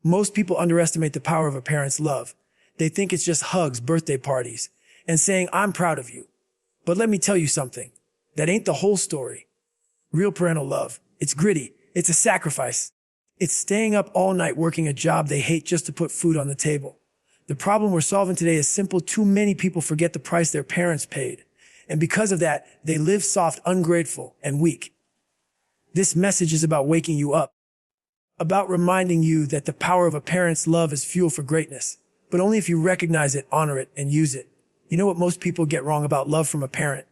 Most people underestimate the power of a parent's love. They think it's just hugs, birthday parties, and saying, "I'm proud of you." But let me tell you something. That ain't the whole story. Real parental love. It's gritty. It's a sacrifice. It's staying up all night working a job they hate just to put food on the table. The problem we're solving today is simple. Too many people forget the price their parents paid. And because of that, they live soft, ungrateful, and weak. This message is about waking you up. About reminding you that the power of a parent's love is fuel for greatness. But only if you recognize it, honor it, and use it. You know what most people get wrong about love from a parent?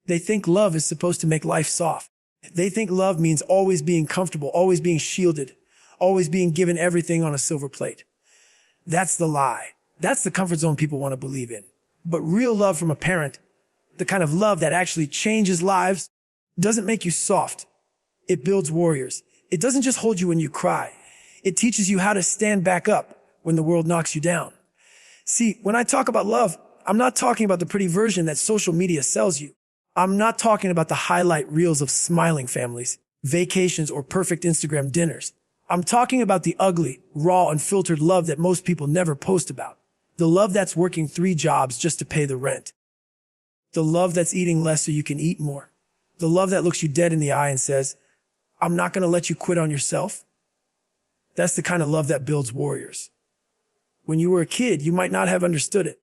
They think love is supposed to make life soft. They think love means always being comfortable, always being shielded, always being given everything on a silver plate. That's the lie. That's the comfort zone people want to believe in. But real love from a parent, the kind of love that actually changes lives, doesn't make you soft. It builds warriors. It doesn't just hold you when you cry. It teaches you how to stand back up when the world knocks you down. See, when I talk about love, I'm not talking about the pretty version that social media sells you. I'm not talking about the highlight reels of smiling families, vacations, or perfect Instagram dinners. I'm talking about the ugly, raw, unfiltered love that most people never post about. The love that's working 3 jobs just to pay the rent. The love that's eating less so you can eat more. The love that looks you dead in the eye and says, "I'm not going to let you quit on yourself." That's the kind of love that builds warriors. When you were a kid, you might not have understood it.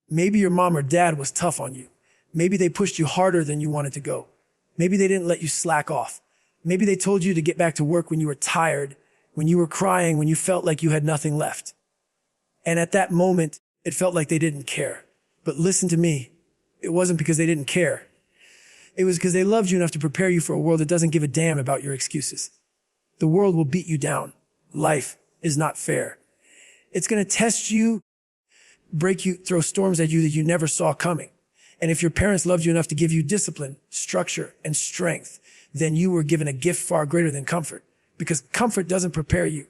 Maybe your mom or dad was tough on you. Maybe they pushed you harder than you wanted to go. Maybe they didn't let you slack off. Maybe they told you to get back to work when you were tired, when you were crying, when you felt like you had nothing left. And at that moment, it felt like they didn't care. But listen to me. It wasn't because they didn't care. It was because they loved you enough to prepare you for a world that doesn't give a damn about your excuses. The world will beat you down. Life is not fair. It's going to test you, break you, throw storms at you that you never saw coming. And if your parents loved you enough to give you discipline, structure, and strength, then you were given a gift far greater than comfort. Because comfort doesn't prepare you.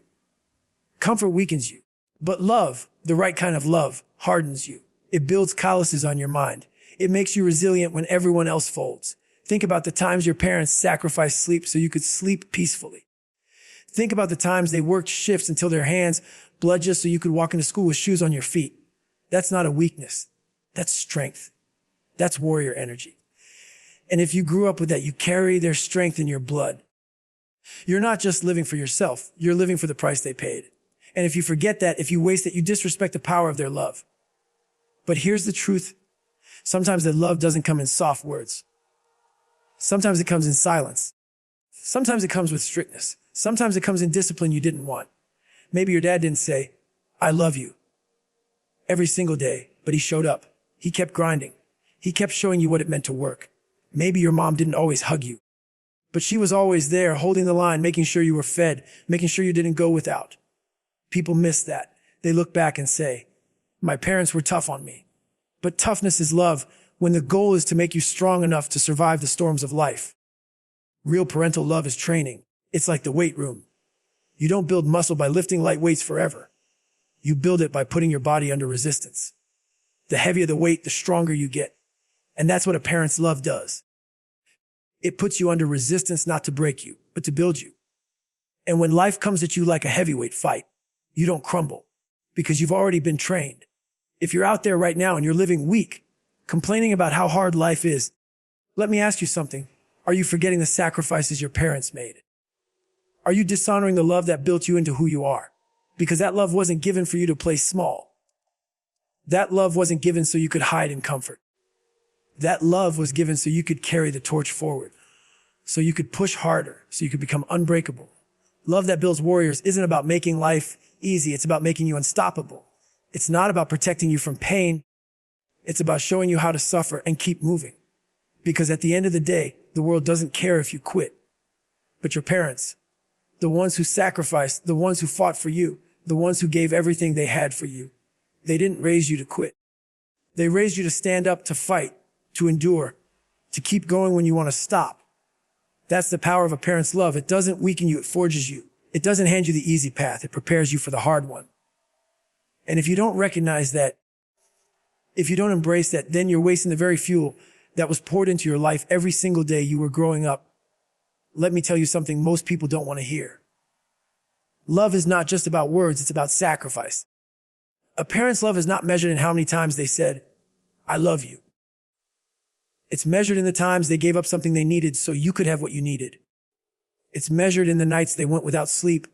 Comfort weakens you. But love, the right kind of love, hardens you. It builds calluses on your mind. It makes you resilient when everyone else folds. Think about the times your parents sacrificed sleep so you could sleep peacefully. Think about the times they worked shifts until their hands bled just so you could walk into school with shoes on your feet. That's not a weakness. That's strength. That's warrior energy. And if you grew up with that, you carry their strength in your blood. You're not just living for yourself. You're living for the price they paid. And if you forget that, if you waste it, you disrespect the power of their love. But here's the truth. Sometimes the love doesn't come in soft words. Sometimes it comes in silence. Sometimes it comes with strictness. Sometimes it comes in discipline you didn't want. Maybe your dad didn't say, "I love you," every single day, but he showed up. He kept grinding. He kept showing you what it meant to work. Maybe your mom didn't always hug you, but she was always there, holding the line, making sure you were fed, making sure you didn't go without. People miss that. They look back and say, "My parents were tough on me." But toughness is love when the goal is to make you strong enough to survive the storms of life. Real parental love is training. It's like the weight room. You don't build muscle by lifting light weights forever. You build it by putting your body under resistance. The heavier the weight, the stronger you get. And that's what a parent's love does. It puts you under resistance not to break you, but to build you. And when life comes at you like a heavyweight fight, you don't crumble because you've already been trained. If you're out there right now and you're living weak, complaining about how hard life is, let me ask you something. Are you forgetting the sacrifices your parents made? Are you dishonoring the love that built you into who you are? Because that love wasn't given for you to play small. That love wasn't given so you could hide in comfort. That love was given so you could carry the torch forward, so you could push harder, so you could become unbreakable. Love that builds warriors isn't about making life easy. It's about making you unstoppable. It's not about protecting you from pain. It's about showing you how to suffer and keep moving. Because at the end of the day, the world doesn't care if you quit. But your parents, the ones who sacrificed, the ones who fought for you, the ones who gave everything they had for you, they didn't raise you to quit. They raised you to stand up, to fight, to endure, to keep going when you want to stop. That's the power of a parent's love. It doesn't weaken you, it forges you. It doesn't hand you the easy path, it prepares you for the hard one. And if you don't recognize that, if you don't embrace that, then you're wasting the very fuel that was poured into your life every single day you were growing up. Let me tell you something most people don't want to hear. Love is not just about words, it's about sacrifice. A parent's love is not measured in how many times they said, I love you. It's measured in the times they gave up something they needed so you could have what you needed. It's measured in the nights they went without sleep,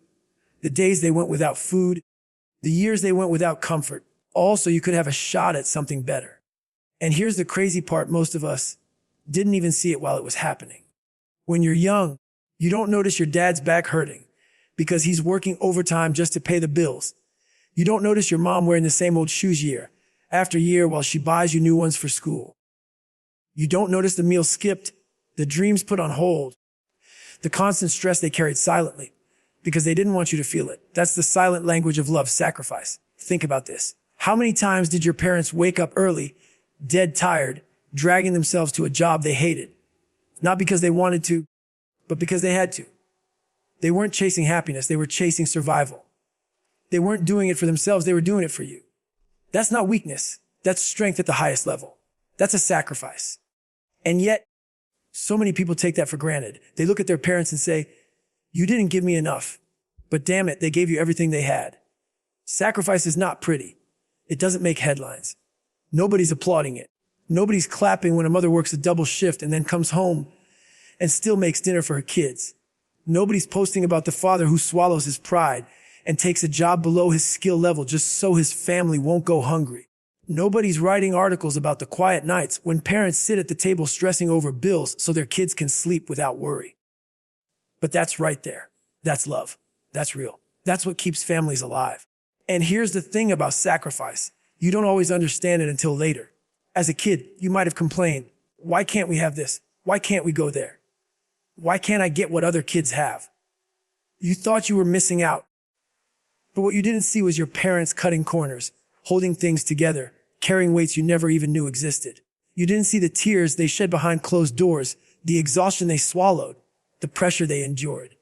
the days they went without food, the years they went without comfort, all so you could have a shot at something better. And here's the crazy part, most of us didn't even see it while it was happening. When you're young, you don't notice your dad's back hurting because he's working overtime just to pay the bills. You don't notice your mom wearing the same old shoes year after year while she buys you new ones for school. You don't notice the meal skipped, the dreams put on hold, the constant stress they carried silently because they didn't want you to feel it. That's the silent language of love, sacrifice. Think about this. How many times did your parents wake up early, dead tired, dragging themselves to a job they hated? Not because they wanted to, but because they had to. They weren't chasing happiness, they were chasing survival. They weren't doing it for themselves, they were doing it for you. That's not weakness, that's strength at the highest level. That's a sacrifice. And yet, so many people take that for granted. They look at their parents and say, you didn't give me enough, but damn it, they gave you everything they had. Sacrifice is not pretty. It doesn't make headlines. Nobody's applauding it. Nobody's clapping when a mother works a double shift and then comes home and still makes dinner for her kids. Nobody's posting about the father who swallows his pride and takes a job below his skill level just so his family won't go hungry. Nobody's writing articles about the quiet nights when parents sit at the table stressing over bills so their kids can sleep without worry. But that's right there. That's love. That's real. That's what keeps families alive. And here's the thing about sacrifice. You don't always understand it until later. As a kid, you might have complained, why can't we have this? Why can't we go there? Why can't I get what other kids have? You thought you were missing out. But what you didn't see was your parents cutting corners, holding things together, carrying weights you never even knew existed. You didn't see the tears they shed behind closed doors, the exhaustion they swallowed, the pressure they endured.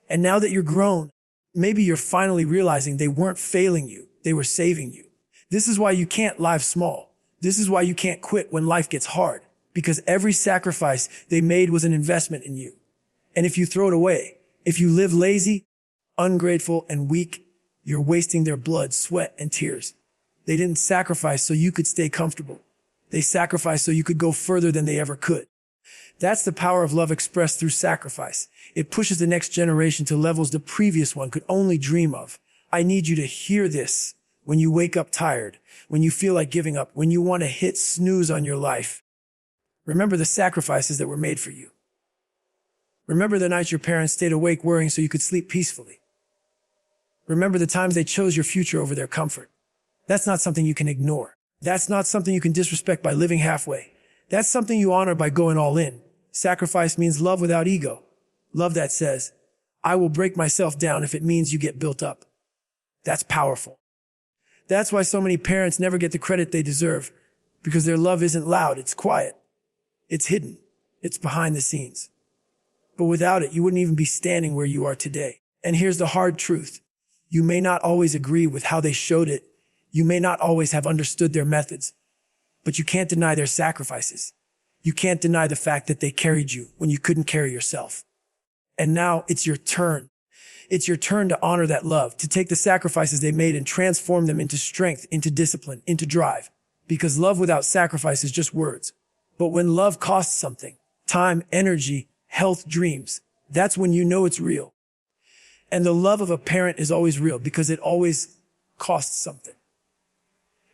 And now that you're grown, maybe you're finally realizing they weren't failing you, they were saving you. This is why you can't live small. This is why you can't quit when life gets hard, because every sacrifice they made was an investment in you. And if you throw it away, if you live lazy, ungrateful, and weak, you're wasting their blood, sweat, and tears. They didn't sacrifice so you could stay comfortable. They sacrificed so you could go further than they ever could. That's the power of love expressed through sacrifice. It pushes the next generation to levels the previous one could only dream of. I need you to hear this when you wake up tired, when you feel like giving up, when you want to hit snooze on your life. Remember the sacrifices that were made for you. Remember the nights your parents stayed awake worrying so you could sleep peacefully. Remember the times they chose your future over their comfort. That's not something you can ignore. That's not something you can disrespect by living halfway. That's something you honor by going all in. Sacrifice means love without ego. Love that says, I will break myself down if it means you get built up. That's powerful. That's why so many parents never get the credit they deserve, because their love isn't loud, it's quiet. It's hidden. It's behind the scenes. But without it, you wouldn't even be standing where you are today. And here's the hard truth. You may not always agree with how they showed it. You may not always have understood their methods, but you can't deny their sacrifices. You can't deny the fact that they carried you when you couldn't carry yourself. And now it's your turn. It's your turn to honor that love, to take the sacrifices they made and transform them into strength, into discipline, into drive. Because love without sacrifice is just words. But when love costs something, time, energy, health, dreams, that's when you know it's real. And the love of a parent is always real because it always costs something.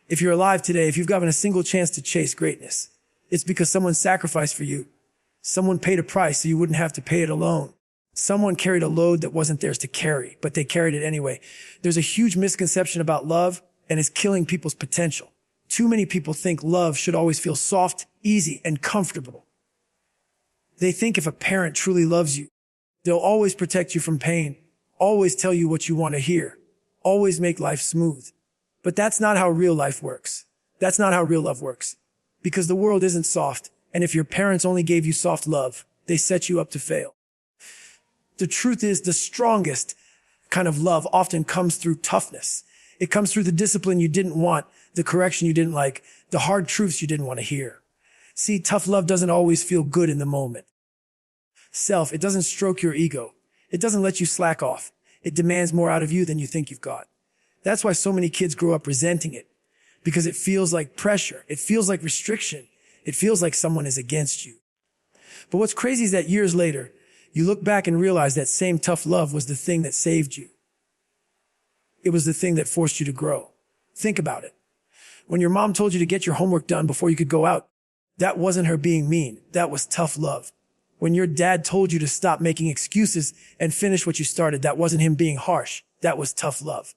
If you're alive today, if you've gotten a single chance to chase greatness, it's because someone sacrificed for you. Someone paid a price so you wouldn't have to pay it alone. Someone carried a load that wasn't theirs to carry, but they carried it anyway. There's a huge misconception about love, and it's killing people's potential. Too many people think love should always feel soft, easy, and comfortable. They think if a parent truly loves you, they'll always protect you from pain, always tell you what you want to hear, always make life smooth. But that's not how real life works. That's not how real love works. Because the world isn't soft, and if your parents only gave you soft love, they set you up to fail. The truth is, the strongest kind of love often comes through toughness. It comes through the discipline you didn't want, the correction you didn't like, the hard truths you didn't want to hear. See, tough love doesn't always feel good in the moment. It doesn't stroke your ego. It doesn't let you slack off. It demands more out of you than you think you've got. That's why so many kids grow up resenting it, because it feels like pressure. It feels like restriction. It feels like someone is against you. But what's crazy is that years later, you look back and realize that same tough love was the thing that saved you. It was the thing that forced you to grow. Think about it. When your mom told you to get your homework done before you could go out, that wasn't her being mean. That was tough love. When your dad told you to stop making excuses and finish what you started, that wasn't him being harsh. That was tough love.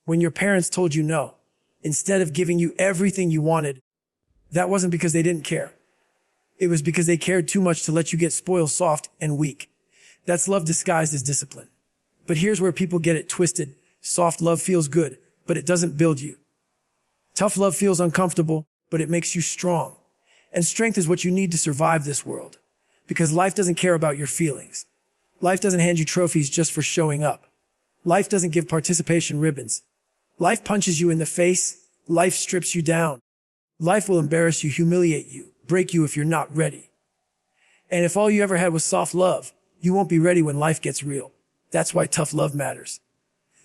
When your parents told you no, instead of giving you everything you wanted, that wasn't because they didn't care. It was because they cared too much to let you get spoiled soft and weak. That's love disguised as discipline. But here's where people get it twisted. Soft love feels good, but it doesn't build you. Tough love feels uncomfortable, but it makes you strong. And strength is what you need to survive this world. Because life doesn't care about your feelings. Life doesn't hand you trophies just for showing up. Life doesn't give participation ribbons. Life punches you in the face. Life strips you down. Life will embarrass you, humiliate you, break you if you're not ready. And if all you ever had was soft love, you won't be ready when life gets real. That's why tough love matters.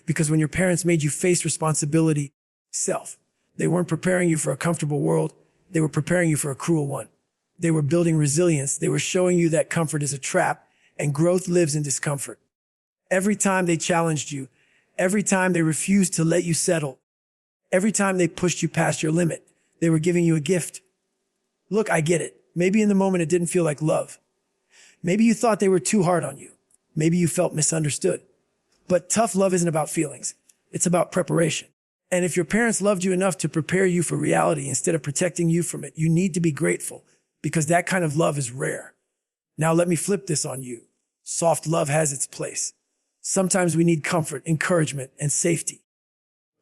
Because when your parents made you face responsibility, they weren't preparing you for a comfortable world. They were preparing you for a cruel one. They were building resilience. They were showing you that comfort is a trap and growth lives in discomfort. Every time they challenged you, every time they refused to let you settle, every time they pushed you past your limit, they were giving you a gift. Look, I get it. Maybe in the moment it didn't feel like love. Maybe you thought they were too hard on you. Maybe you felt misunderstood. But tough love isn't about feelings. It's about preparation. And if your parents loved you enough to prepare you for reality instead of protecting you from it, you need to be grateful, because that kind of love is rare. Now let me flip this on you. Soft love has its place. Sometimes we need comfort, encouragement, and safety.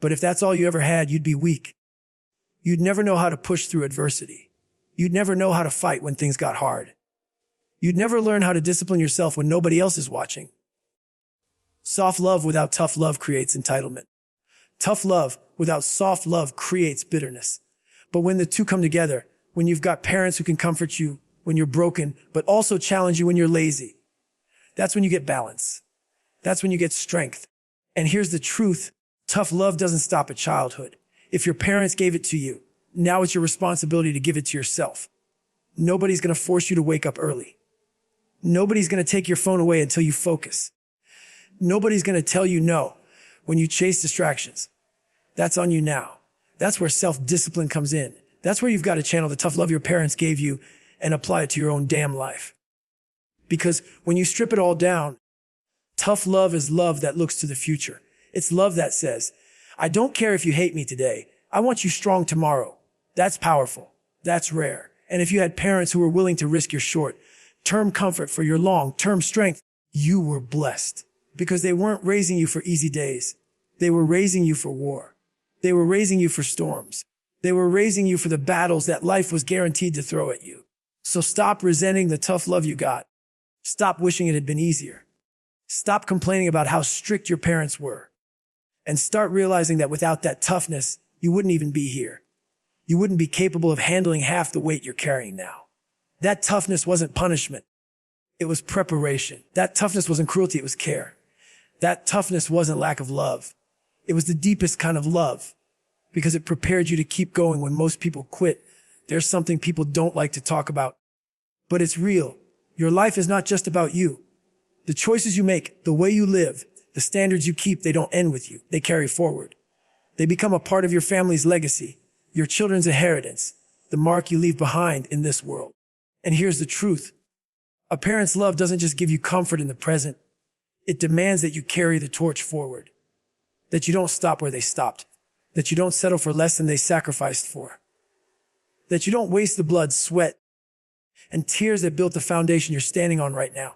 But if that's all you ever had, you'd be weak. You'd never know how to push through adversity. You'd never know how to fight when things got hard. You'd never learn how to discipline yourself when nobody else is watching. Soft love without tough love creates entitlement. Tough love without soft love creates bitterness. But when the two come together, when you've got parents who can comfort you when you're broken, but also challenge you when you're lazy, that's when you get balance. That's when you get strength. And here's the truth. Tough love doesn't stop at childhood. If your parents gave it to you, now it's your responsibility to give it to yourself. Nobody's going to force you to wake up early. Nobody's going to take your phone away until you focus. Nobody's going to tell you no when you chase distractions. That's on you now. That's where self-discipline comes in. That's where you've got to channel the tough love your parents gave you and apply it to your own damn life. Because when you strip it all down, tough love is love that looks to the future. It's love that says, I don't care if you hate me today. I want you strong tomorrow. That's powerful. That's rare. And if you had parents who were willing to risk your short-term comfort for your long-term strength, you were blessed. Because they weren't raising you for easy days. They were raising you for war. They were raising you for storms. They were raising you for the battles that life was guaranteed to throw at you. So stop resenting the tough love you got. Stop wishing it had been easier. Stop complaining about how strict your parents were. And start realizing that without that toughness, you wouldn't even be here. You wouldn't be capable of handling half the weight you're carrying now. That toughness wasn't punishment. It was preparation. That toughness wasn't cruelty, it was care. That toughness wasn't lack of love. It was the deepest kind of love, because it prepared you to keep going when most people quit. There's something people don't like to talk about, but it's real. Your life is not just about you. The choices you make, the way you live, the standards you keep, they don't end with you. They carry forward. They become a part of your family's legacy, your children's inheritance, the mark you leave behind in this world. And here's the truth. A parent's love doesn't just give you comfort in the present. It demands that you carry the torch forward, that you don't stop where they stopped, that you don't settle for less than they sacrificed for, that you don't waste the blood, sweat, and tears that built the foundation you're standing on right now.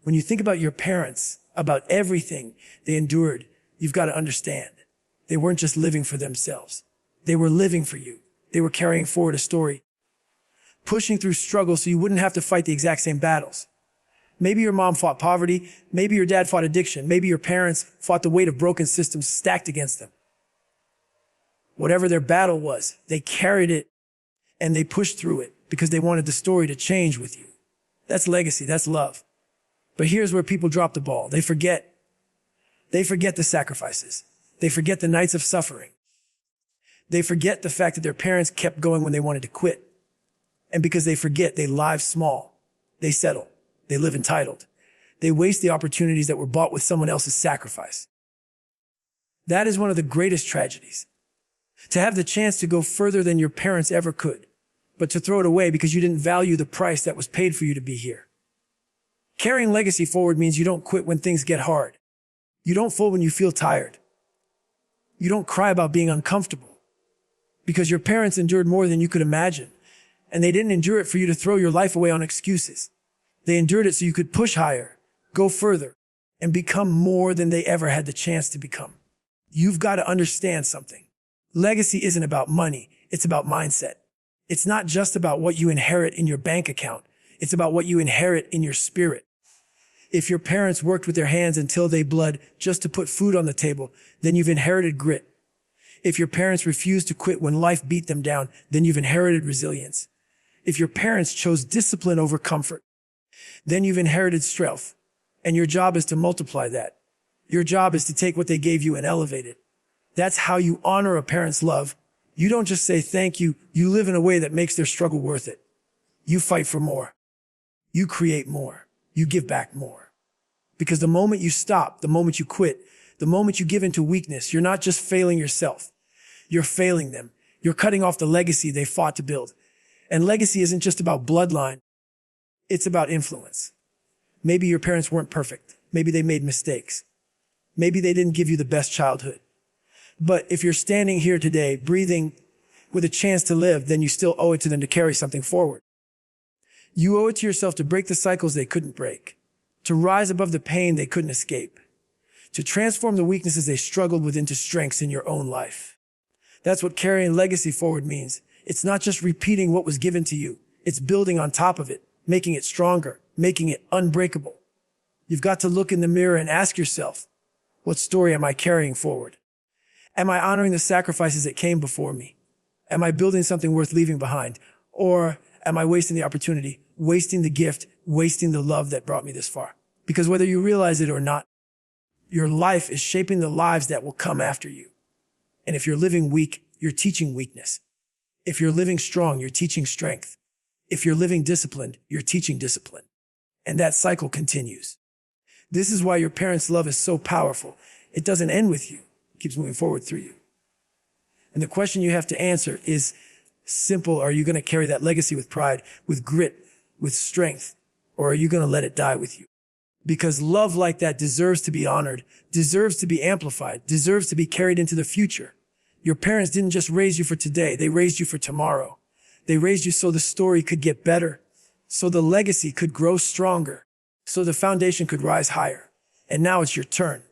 When you think about your parents, about everything they endured, you've got to understand, they weren't just living for themselves. They were living for you. They were carrying forward a story, pushing through struggle so you wouldn't have to fight the exact same battles. Maybe your mom fought poverty. Maybe your dad fought addiction. Maybe your parents fought the weight of broken systems stacked against them. Whatever their battle was, they carried it and they pushed through it because they wanted the story to change with you. That's legacy. That's love. But here's where people drop the ball. They forget. They forget the sacrifices. They forget the nights of suffering. They forget the fact that their parents kept going when they wanted to quit. And because they forget, they live small. They settle. They live entitled. They waste the opportunities that were bought with someone else's sacrifice. That is one of the greatest tragedies. To have the chance to go further than your parents ever could, but to throw it away because you didn't value the price that was paid for you to be here. Carrying legacy forward means you don't quit when things get hard. You don't fold when you feel tired. You don't cry about being uncomfortable, because your parents endured more than you could imagine, and they didn't endure it for you to throw your life away on excuses. They endured it so you could push higher, go further, and become more than they ever had the chance to become. You've got to understand something. Legacy isn't about money, it's about mindset. It's not just about what you inherit in your bank account, it's about what you inherit in your spirit. If your parents worked with their hands until they bled just to put food on the table, then you've inherited grit. If your parents refused to quit when life beat them down, then you've inherited resilience. If your parents chose discipline over comfort, then you've inherited strength. And your job is to multiply that. Your job is to take what they gave you and elevate it. That's how you honor a parent's love. You don't just say thank you. You live in a way that makes their struggle worth it. You fight for more. You create more. You give back more. Because the moment you stop, the moment you quit, the moment you give into weakness, you're not just failing yourself. You're failing them. You're cutting off the legacy they fought to build. And legacy isn't just about bloodline. It's about influence. Maybe your parents weren't perfect. Maybe they made mistakes. Maybe they didn't give you the best childhood. But if you're standing here today, breathing with a chance to live, then you still owe it to them to carry something forward. You owe it to yourself to break the cycles they couldn't break, to rise above the pain they couldn't escape, to transform the weaknesses they struggled with into strengths in your own life. That's what carrying legacy forward means. It's not just repeating what was given to you. It's building on top of it, making it stronger, making it unbreakable. You've got to look in the mirror and ask yourself, what story am I carrying forward? Am I honoring the sacrifices that came before me? Am I building something worth leaving behind? Or am I wasting the opportunity, wasting the gift, wasting the love that brought me this far? Because whether you realize it or not, your life is shaping the lives that will come after you. And if you're living weak, you're teaching weakness. If you're living strong, you're teaching strength. If you're living disciplined, you're teaching discipline. And that cycle continues. This is why your parents' love is so powerful. It doesn't end with you. It keeps moving forward through you. And the question you have to answer is simple. Are you going to carry that legacy with pride, with grit, with strength? Or are you going to let it die with you? Because love like that deserves to be honored, deserves to be amplified, deserves to be carried into the future. Your parents didn't just raise you for today. They raised you for tomorrow. They raised you so the story could get better, so the legacy could grow stronger, so the foundation could rise higher. And now it's your turn.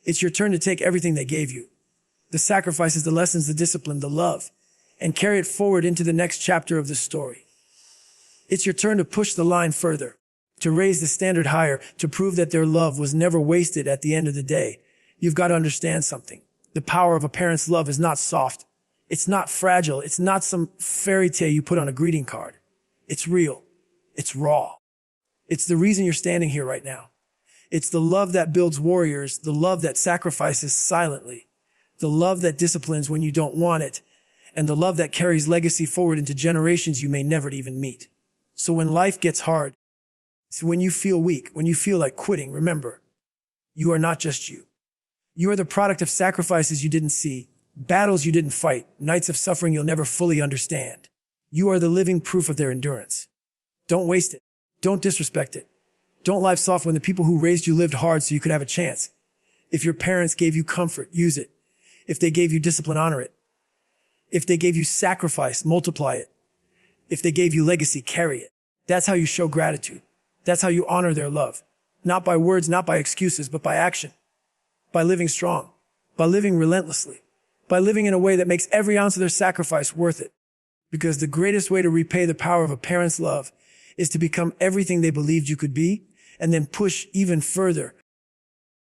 It's your turn to take everything they gave you, the sacrifices, the lessons, the discipline, the love, and carry it forward into the next chapter of the story. It's your turn to push the line further, to raise the standard higher, to prove that their love was never wasted at the end of the day. You've got to understand something. The power of a parent's love is not soft. It's not fragile. It's not some fairy tale you put on a greeting card. It's real. It's raw. It's the reason you're standing here right now. It's the love that builds warriors, the love that sacrifices silently, the love that disciplines when you don't want it, and the love that carries legacy forward into generations you may never even meet. So when life gets hard, when you feel weak, when you feel like quitting, remember, you are not just you. You are the product of sacrifices you didn't see, battles you didn't fight, nights of suffering you'll never fully understand. You are the living proof of their endurance. Don't waste it. Don't disrespect it. Don't live soft when the people who raised you lived hard so you could have a chance. If your parents gave you comfort, use it. If they gave you discipline, honor it. If they gave you sacrifice, multiply it. If they gave you legacy, carry it. That's how you show gratitude. That's how you honor their love. Not by words, not by excuses, but by action. By living strong. By living relentlessly. By living in a way that makes every ounce of their sacrifice worth it. Because the greatest way to repay the power of a parent's love is to become everything they believed you could be, and then push even further